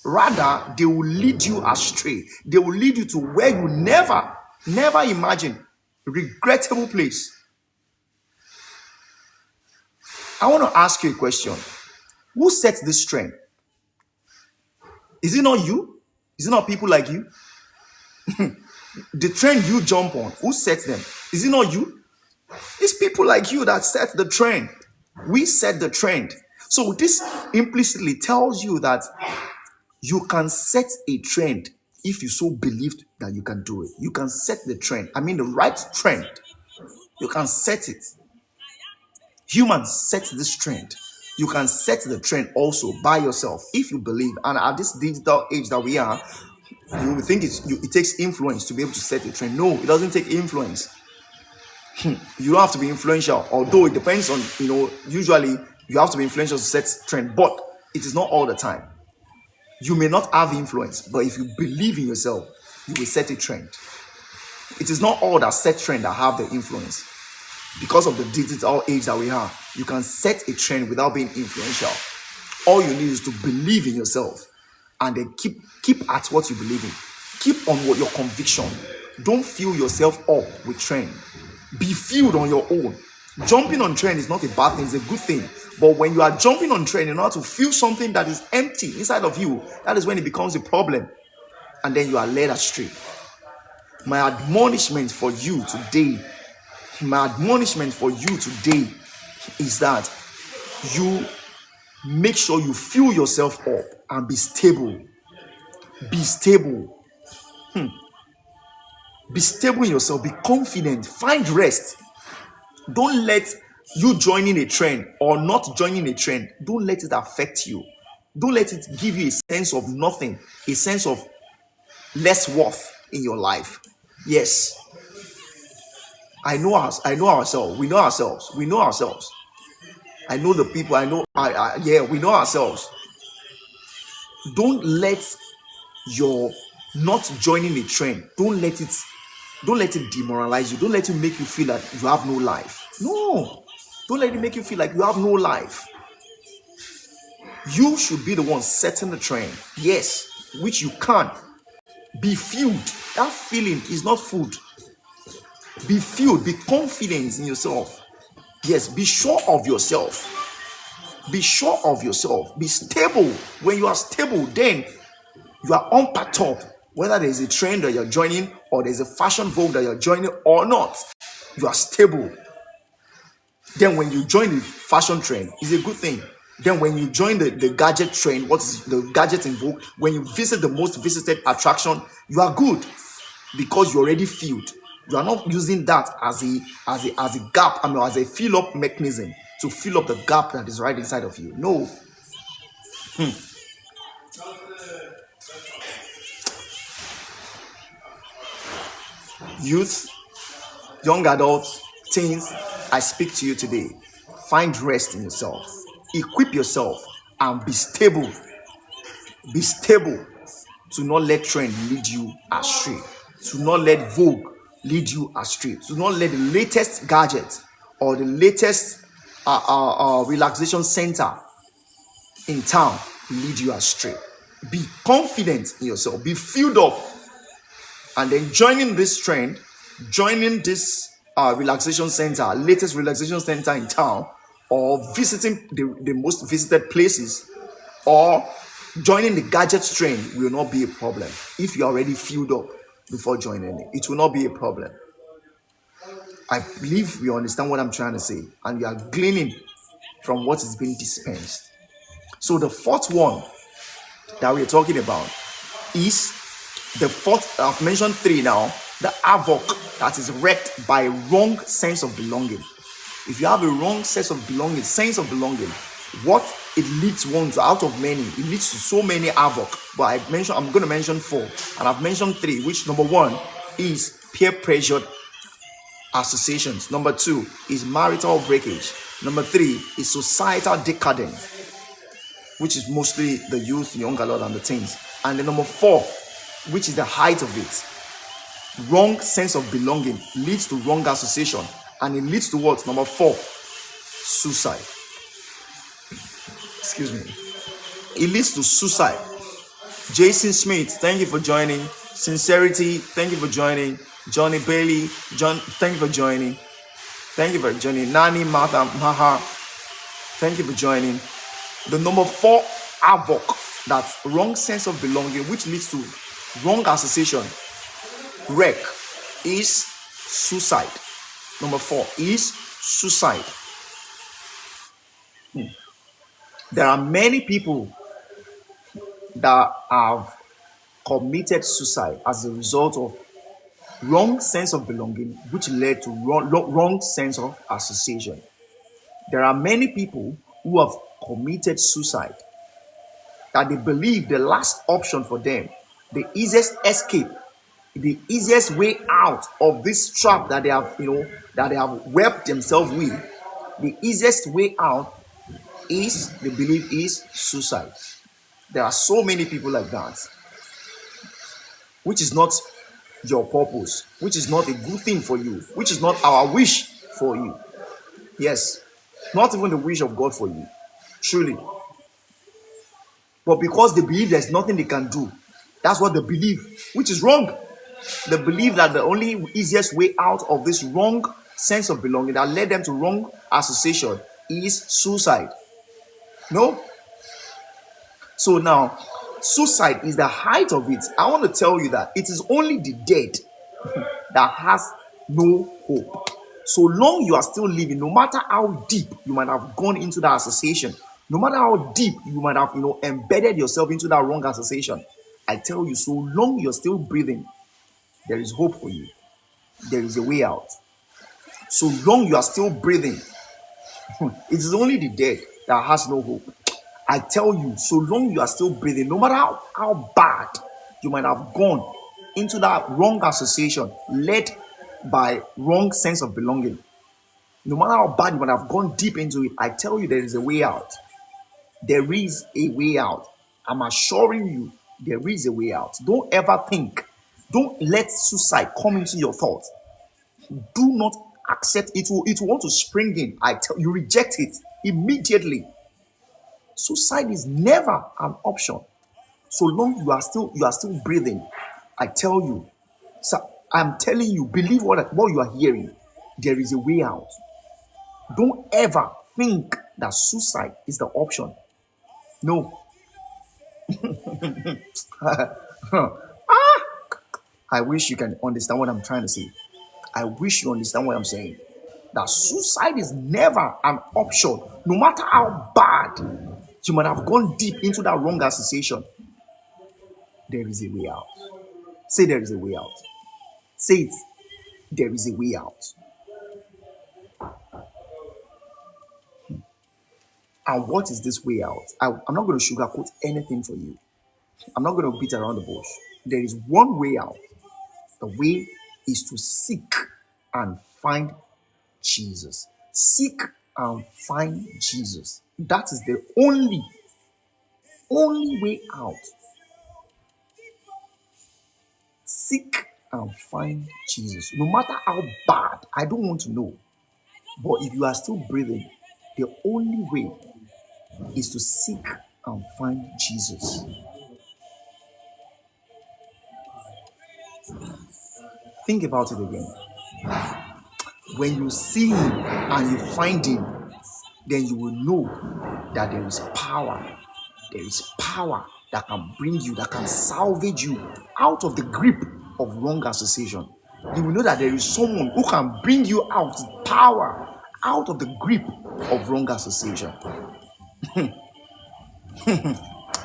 Rather, they will lead you astray. They will lead you to where you never imagine. Regrettable place. I want to ask you a question. Who sets this trend? Is it not you? Is it not people like you? The trend you jump on, who sets them? Is it not you? It's people like you that set the trend. We set the trend. So this implicitly tells you that you can set a trend if you so believed that you can do it. You can set the trend. I mean the right trend. You can set it. Humans set this trend. You can set the trend also by yourself if you believe. And at this digital age that we are, you would think it takes influence to be able to set a trend. No, it doesn't take influence. You don't have to be influential, although it depends on, usually you have to be influential to set trend, but it is not all the time. You may not have influence, but if you believe in yourself, you will set a trend. It is not all that set trend that have the influence. Because of the digital age that we are, you can set a trend without being influential. All you need is to believe in yourself and then keep at what you believe in. Keep on what your conviction. Don't fill yourself up with trend. Be filled on your own. Jumping on trend is not a bad thing, it's a good thing. But when you are jumping on trend in order to feel something that is empty inside of you, that is when it becomes a problem. And then you are led astray. My admonishment for you today is that you make sure you fill yourself up and be stable. Be stable. Be stable in yourself. Be confident. Find rest. Don't let you joining a trend or not joining a trend, don't let it affect you. Don't let it give you a sense of nothing, a sense of less worth in your life. Yes. I know ourselves. We know ourselves. I know the people. We know ourselves. Don't let your not joining a trend, don't let it demoralize you. Don't let it make you feel that you have no life. No. Don't let it make you feel like you have no life. You should be the one setting the trend. Yes, which you can. Be filled. That feeling is not food. Be filled. Be confident in yourself. Yes, be sure of yourself. Be sure of yourself. Be stable. When you are stable, then you are unperturbed. Whether there is a trend that you're joining or there's a fashion vogue that you're joining or not, you are stable. Then when you join the fashion trend, it's a good thing. Then when you join the gadget trend, what is the gadget in vogue? When you visit the most visited attraction, you are good because you're already filled. You are not using that as a gap, as a fill up mechanism to fill up the gap that is right inside of you. No. Youth, young adults, teens, I speak to you today. Find rest in yourself. Equip yourself and be stable. Be stable. To not let trend lead you astray. To not let vogue lead you astray. To not let the latest gadget or the latest relaxation center in town lead you astray. Be confident in yourself. Be filled up. And then joining this trend, joining this relaxation center, latest relaxation center in town, or visiting the most visited places, or joining the gadgets trend will not be a problem. If you're already filled up before joining it, it will not be a problem. I believe you understand what I'm trying to say, and you are gleaning from what is being dispensed. So the fourth one that we're talking about is the fourth. I've mentioned three now. The havoc that is wrecked by wrong sense of belonging. If you have a wrong sense of belonging, what it leads one to, out of many, it leads to so many havoc. But I'm going to mention four, and I've mentioned three. Which number one is peer pressured associations. Number two is marital breakage. Number three is societal decadence, which is mostly the youth, young adult, and the teens. And the number four, which is the height of it, wrong sense of belonging leads to wrong association, and it leads to what? Number four, suicide. Excuse me. It leads to suicide. Jason Smith, thank you for joining. Sincerity, thank you for joining. Johnny Bailey, thank you for joining. Nani Martha Maha, thank you for joining. The number four havoc, that's wrong sense of belonging, which leads to wrong association, wreck, is suicide. Number four is suicide. There are many people that have committed suicide as a result of wrong sense of belonging, which led to wrong sense of association. There are many people who have committed suicide that they believe the last option for them, the easiest escape, the easiest way out of this trap that they have wrapped themselves with, the easiest way out is, they believe, is suicide. There are so many people like that, which is not your purpose, which is not a good thing for you, which is not our wish for you. Yes, not even the wish of God for you, truly. But because they believe there's nothing they can do, that's what they believe, which is wrong. They believe that the only easiest way out of this wrong sense of belonging that led them to wrong association is suicide. No? So now, suicide is the height of it. I want to tell you that it is only the dead that has no hope. So long you are still living, no matter how deep you might have gone into that association, no matter how deep you might have embedded yourself into that wrong association, I tell you, so long you're still breathing, there is hope for you. There is a way out. So long you are still breathing, it is only the dead that has no hope. I tell you, so long you are still breathing, no matter how bad you might have gone into that wrong association led by wrong sense of belonging, no matter how bad you might have gone deep into it, I tell you, there is a way out. There is a way out. I'm assuring you, there is a way out. Don't ever think. Don't let suicide come into your thoughts. Do not accept it. It will want to spring in. I tell you, reject it immediately. Suicide is never an option. So long you are still breathing, I tell you. So I'm telling you, believe what you are hearing. There is a way out. Don't ever think that suicide is the option. No. I wish you can understand what I'm trying to say. I wish you understand what I'm saying. That suicide is never an option, no matter how bad You might have gone deep into that wrong association. There is a way out. Say there is a way out. Say it. There is a way out. And what is this way out? I'm not going to sugarcoat anything for you. I'm not going to beat around the bush. There is one way out. The way is to seek and find Jesus. Seek and find Jesus. That is the only way out. Seek and find Jesus. No matter how bad, I don't want to know. But if you are still breathing, the only way is to seek and find Jesus. Think about it again. When you see him and you find him, then you will know that there is power. There is power that can bring you, that can salvage you out of the grip of wrong association. You will know that there is someone who can bring you out, power, out of the grip of wrong association.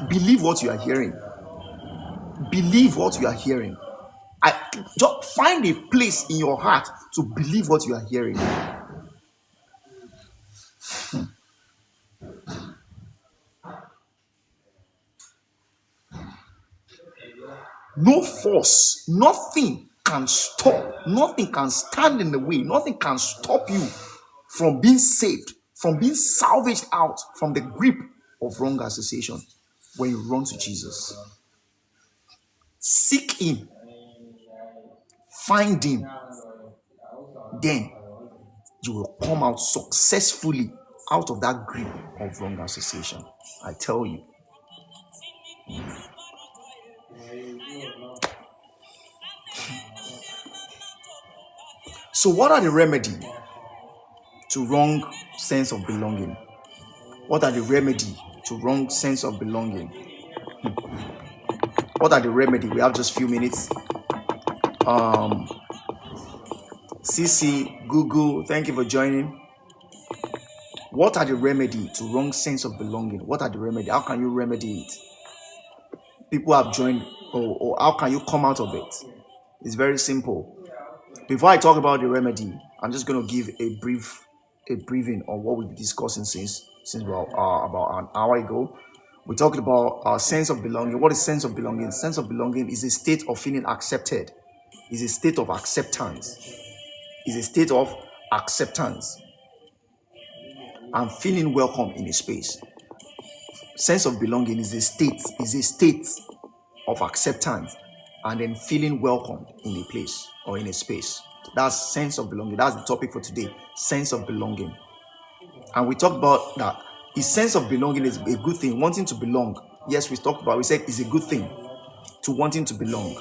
Believe what you are hearing. Believe what you are hearing. Just find a place in your heart to believe what you are hearing. No force, nothing can stop, nothing can stand in the way, nothing can stop you from being saved, from being salvaged out from the grip of wrong association when you run to Jesus. Seek him, find him, then you will come out successfully out of that grip of wrong association. I tell you. So what are the remedy to wrong sense of belonging? What are the remedy to wrong sense of belonging? What are the remedy? We have just a few minutes. CC, Google, thank you for joining. What are the remedy to wrong sense of belonging? What are the remedy? How can you remedy it? People have joined, or how can you come out of it? It's very simple. Before I talk about the remedy, I'm just going to give a briefing on what we've been discussing since about an hour ago. We talked about our sense of belonging. What is sense of belonging? Sense of belonging is a state of feeling accepted. Is a state of acceptance. Is a state of acceptance and feeling welcome in a space. Sense of belonging is a state of acceptance and then feeling welcome in a place or in a space. That's sense of belonging. That's the topic for today. Sense of belonging. And we talked about that. A sense of belonging is a good thing. Wanting to belong. Yes, we said it's a good thing to wanting to belong.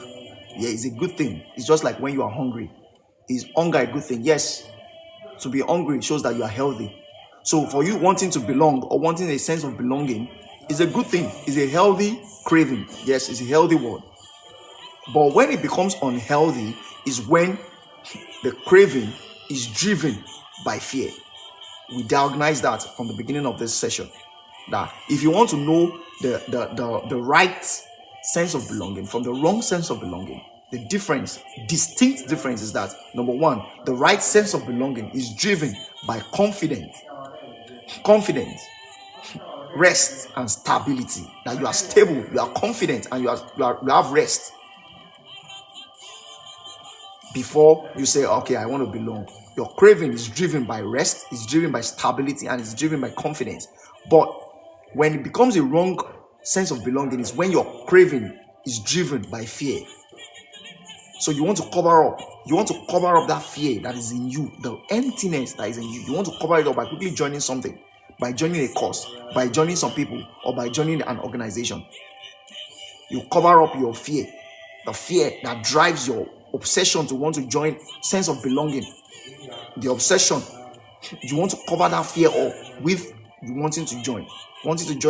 Yeah, it's a good thing. It's just like when you are hungry. Is hunger a good thing? Yes. To be hungry shows that you are healthy. So for you wanting to belong or wanting a sense of belonging is a good thing. It's a healthy craving. Yes, it's a healthy word. But when it becomes unhealthy is when the craving is driven by fear. We diagnosed that from the beginning of this session. That if you want to know the right sense of belonging from the wrong sense of belonging, the distinct difference is that, number one, the right sense of belonging is driven by confidence, rest, and stability. That you are stable, you are confident, and you have rest. Before you say, okay, I want to belong. Your craving is driven by rest, it's driven by stability, and it's driven by confidence. But when it becomes a wrong sense of belonging is when your craving is driven by fear. So you want to cover up. You want to cover up that fear that is in you, the emptiness that is in you. You want to cover it up by quickly joining something, by joining a course, by joining some people, or by joining an organization. You cover up your fear, the fear that drives your obsession to want to join, sense of belonging. The obsession, you want to cover that fear up with you wanting to join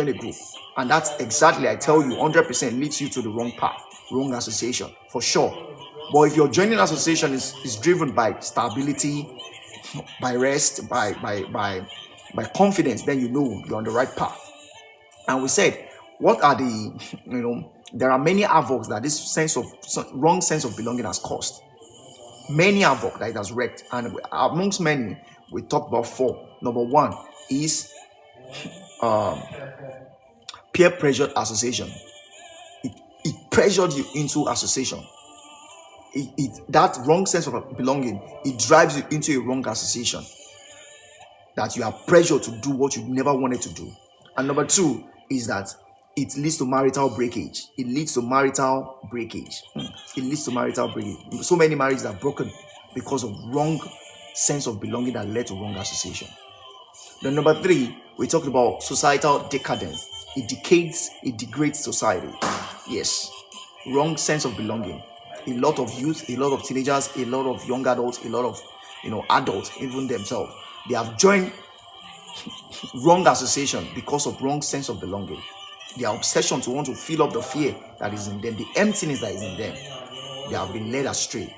a group. And that's exactly, I tell you, 100% leads you to the wrong path, wrong association, for sure. But if your joining association is driven by stability, by rest, by confidence, then you know you're on the right path. And we said, what are the, there are many havocs that this wrong sense of belonging has caused. Many havoc that it has wreaked. And amongst many, we talked about 4. Number 1 is peer pressure association. It pressured you into association. That wrong sense of belonging, it drives you into a wrong association. That you are pressured to do what you never wanted to do. And number 2 is that it leads to marital breakage. It leads to marital breakage. It leads to marital breakage. So many marriages are broken because of wrong sense of belonging that led to wrong association. Then number 3, we talked about societal decadence. It degrades society. Yes, wrong sense of belonging. A lot of youth, a lot of teenagers, a lot of young adults, a lot of adults, even themselves, they have joined wrong association because of wrong sense of belonging. Their obsession to want to fill up the fear that is in them, the emptiness that is in them, they have been led astray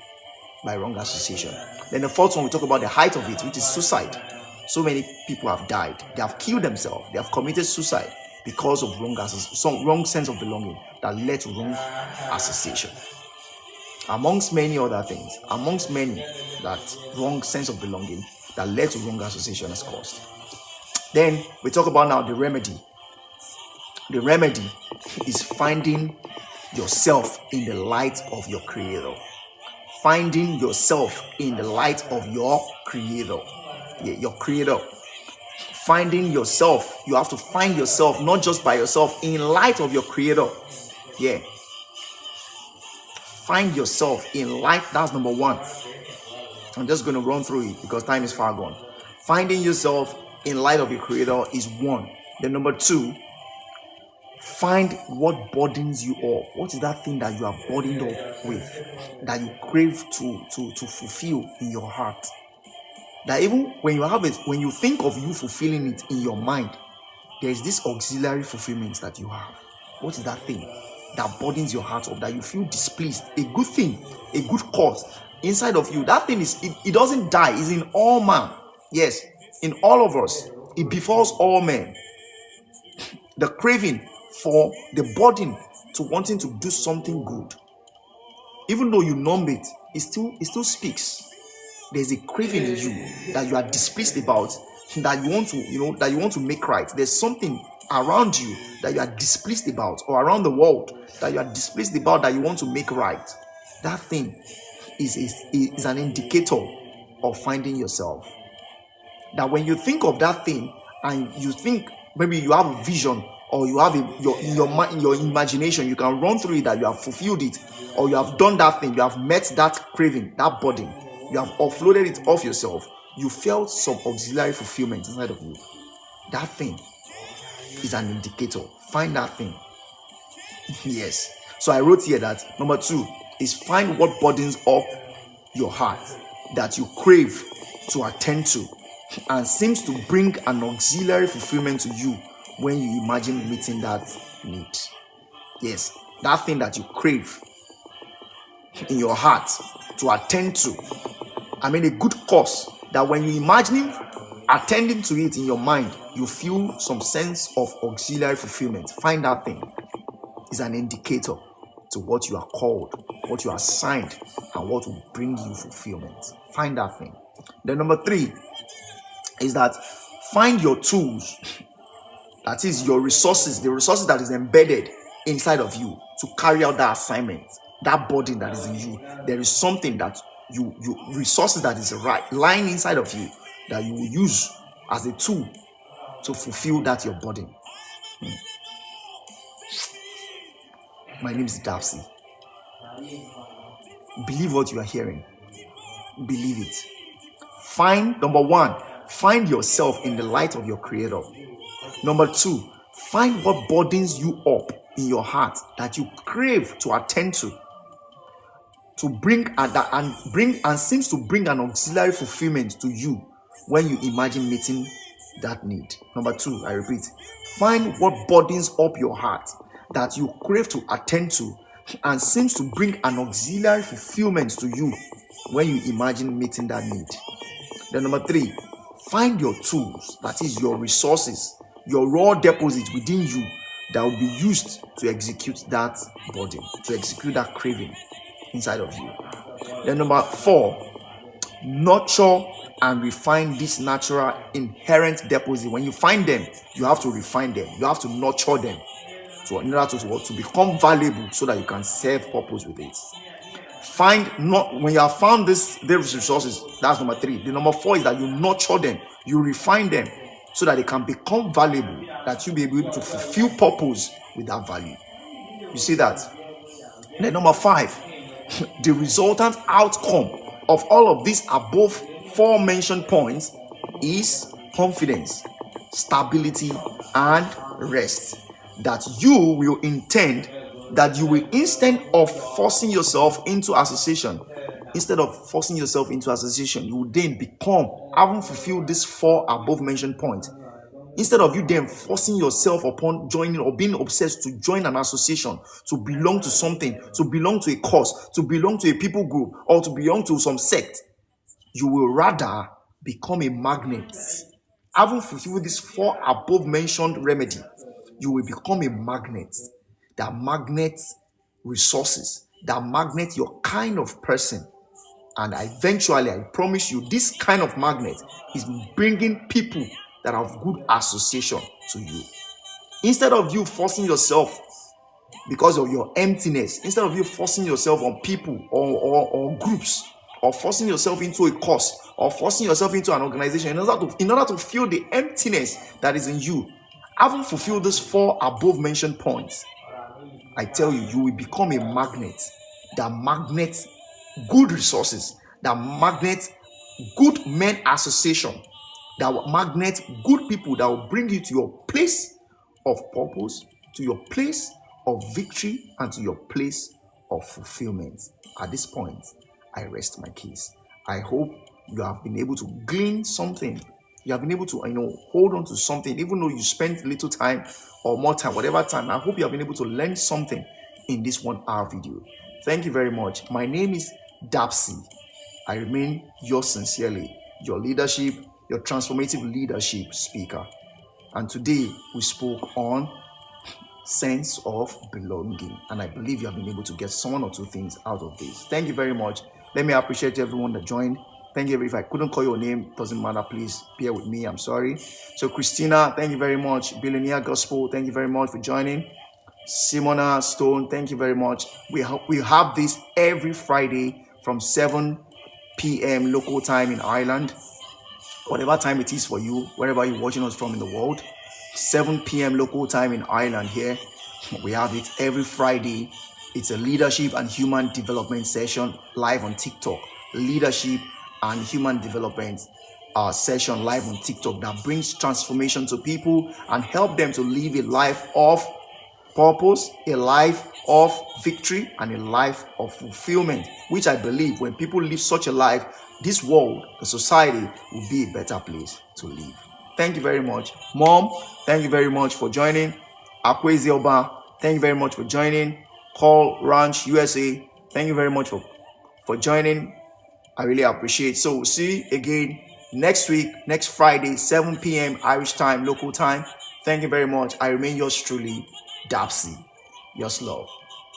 by wrong association. Then the 4th one, we talk about the height of it, which is suicide. So many people have died. They have killed themselves. They have committed suicide because of wrong sense of belonging that led to wrong association. Amongst many other things, amongst many, that wrong sense of belonging that led to wrong association has caused. Then we talk about now the remedy. The remedy is finding yourself in the light of your Creator. Finding yourself in the light of your Creator. Yeah, your Creator. Finding yourself. You have to find yourself, not just by yourself, in light of your Creator. Yeah. Find yourself in light. That's number 1. I'm just going to run through it because time is far gone. Finding yourself in light of your Creator is 1. Then number 2, find what burdens you up. What is that thing that you are burdened up with, that you crave to fulfill in your heart? That even when you have it, when you think of you fulfilling it in your mind, there is this auxiliary fulfillment that you have. What is that thing that burdens your heart up, that you feel displeased? A good thing, a good cause inside of you. That thing it doesn't die. It's in all man. Yes, in all of us. It befalls all men. The craving for the burden to wanting to do something good, even though you numb it, it still speaks. There's a craving in you that you are displeased about, that you want to make right. There's something around you that you are displeased about, or around the world that you are displeased about, that you want to make right. That thing is an indicator of finding yourself. That when you think of that thing, and you think maybe you have a vision, or you have your imagination, you can run through it, that you have fulfilled it, or you have done that thing, you have met that craving, that burden, you have offloaded it off yourself, you felt some auxiliary fulfillment inside of you. That thing is an indicator. Find that thing. Yes. So I wrote here that number 2 is find what burdens up your heart that you crave to attend to, and seems to bring an auxiliary fulfillment to you when you imagine meeting that need. Yes, that thing that you crave in your heart to attend to. I mean, a good cause that when you imagine attending to it in your mind, you feel some sense of auxiliary fulfillment. Find that thing. Is an indicator to what you are called, what you are assigned, and what will bring you fulfillment. Find that thing. Then number 3 is that find your tools. That is your resources, the resources that is embedded inside of you to carry out that assignment, that burden that is in you. There is something that you resources that is right lying inside of you that you will use as a tool to fulfill that your burden. My name is Dapsy. Believe what you are hearing. Believe it. Number 1, find yourself in the light of your Creator. Number 2, find what burdens you up in your heart that you crave to attend to bring and seems to bring an auxiliary fulfillment to you when you imagine meeting that need. Number 2, I repeat, find what burdens up your heart that you crave to attend to and seems to bring an auxiliary fulfillment to you when you imagine meeting that need. Then number 3, find your tools, that is your resources, your raw deposit within you that will be used to execute that burden, to execute that craving inside of you. Then number 4, nurture and refine this natural inherent deposit. When you find them, you have to refine them. You have to nurture them in order to become valuable so that you can serve purpose with it. When you have found these resources, that's number 3. The number 4 is that you nurture them, you refine them so that they can become valuable, that you'll be able to fulfill purpose with that value. You see that? Then number 5, the resultant outcome of all of these above 4 mentioned points is confidence, stability, and rest. That you will instead of forcing yourself into association, you will then become, having fulfilled these 4 above mentioned points, instead of you then forcing yourself upon joining or being obsessed to join an association, to belong to something, to belong to a cause, to belong to a people group, or to belong to some sect, you will rather become a magnet. Having fulfilled this 4 above mentioned remedy, you will become a magnet that magnets resources, that magnet your kind of person. And eventually, I promise you, this kind of magnet is bringing people that have good association to you. Instead of you forcing yourself because of your emptiness, instead of you forcing yourself on people or groups, or forcing yourself into a cause, or forcing yourself into an organization in order to fill the emptiness that is in you, having fulfilled these 4 above mentioned points, I tell you, you will become a magnet that magnets good resources, that magnets good men association, that will magnet good people that will bring you to your place of purpose, to your place of victory, and to your place of fulfillment. At this point, I rest my case. I hope you have been able to glean something. You have been able to, hold on to something, even though you spent little time or more time, whatever time. I hope you have been able to learn something in this 1-hour video. Thank you very much. My name is Dapsy. I remain yours sincerely, your transformative leadership speaker. And today we spoke on sense of belonging. And I believe you have been able to get 1 or 2 things out of this. Thank you very much. Let me appreciate everyone that joined. Thank you. If I couldn't call your name, doesn't matter. Please bear with me. I'm sorry. So Christina, thank you very much. Billionaire Gospel, thank you very much for joining. Simona Stone, thank you very much. We have this every Friday from 7 p.m. local time in Ireland. Whatever time it is for you, wherever you're watching us from in the world, 7 p.m. local time in Ireland here. We have it every Friday. It's a leadership and human development session live on TikTok. Leadership and human development session live on TikTok that brings transformation to people and help them to live a life of purpose, a life of victory, and a life of fulfillment, which I believe when people live such a life, this world, the society will be a better place to live. Thank you very much. Mom, thank you very much for joining. Akwezi Oba, thank you very much for joining. Call Ranch USA, thank you very much for joining. I really appreciate. So we'll see you again next week, next Friday, 7 p.m. Irish time, local time. Thank you very much. I remain yours truly, Dapsy. Yours love.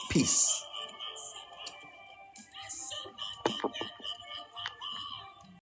Peace.